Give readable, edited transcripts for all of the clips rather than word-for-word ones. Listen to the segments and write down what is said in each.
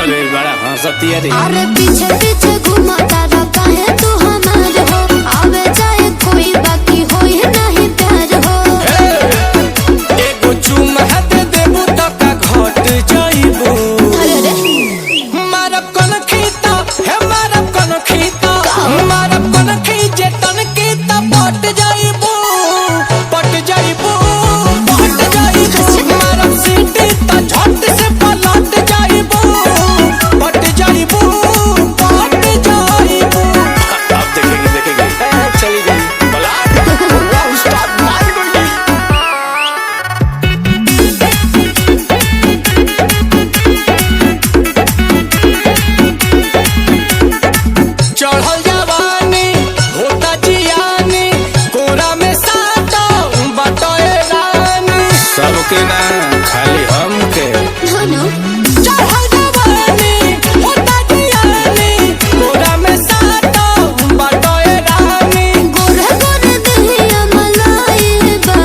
अरे बड़ा हंसती है रे। अरे पीछे पीछे घुमाता रहता है तू हमार हो, आवे जाए कोई बाकी होई नहीं प्यार हो। एगो चुम्मा दे देबू त का घट जाइबू। अरे रे मारब कोन खीता हे मारब कोन खीता मारब कोन खीजे तन की त पट जाइबू पट जाइबू पट जाइबू। मारब सीटी त झट से पलट जाइबू पट जाइबू पट जाइबू। अब देखेंगे चली गई पलट वाओ स्टॉप मार गई। चढ़ल जवानी होता जियानी कोरा में साटो बटोए रानी सबके ना खाली हमके। धनु चढ़ल जवानी होता जियानी कोरा में साटो बटोए रानी। गोरे गोरे दहिया मलाई बा,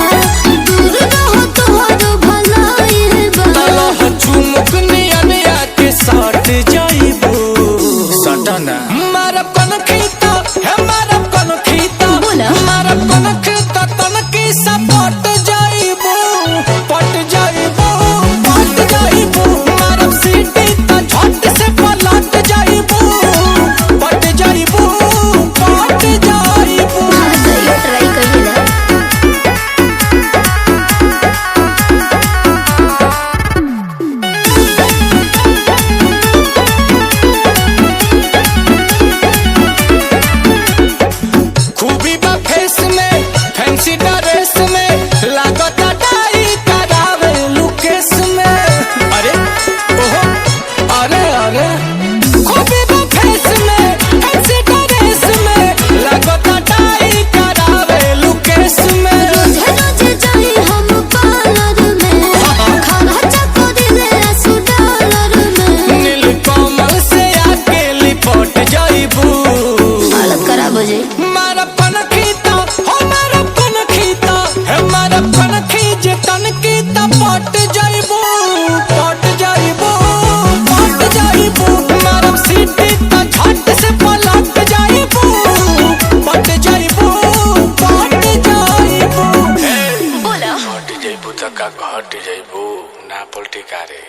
दूर रहो तोहरो भलाई बा। तलह चुमुक नियन आके सट जाइबू सटना। मारब कोन खीता हे मारब कोन खीता बोला। मारब कोन खीता तन की सपट जाइबू पट जाइबू पट जाइबू। मारब सीटी त झट से पलट जाइबू पट जाइबू पट जाइबू। यो ट्राई करिला। खूबी बा फेस में फैंसी ड्रेस में लागत डाई करावे लुकेस में। अरे ओहो अरे अरे खूबी बा फेस में फैंसी ड्रेस में लागत डाई करावे लुकेस में। रोजे रोजे जाई हम पार्लर में, खाना चको दिले आंसू डॉलर में। नीलकमल से आके लिपट जाइबू। हालत खराब हो जाई। मारब कोन खीता हो मारब कोन खीता हे मारब कोन खीजे तन की त पट जाइबू पट जाइबू पट जाइबू। मारब सीटी त झट से पलट जाइबू पट जाइबू पट जाइबू। बोला हट जाइबू त का हट जाइबू ना पलटी कारे।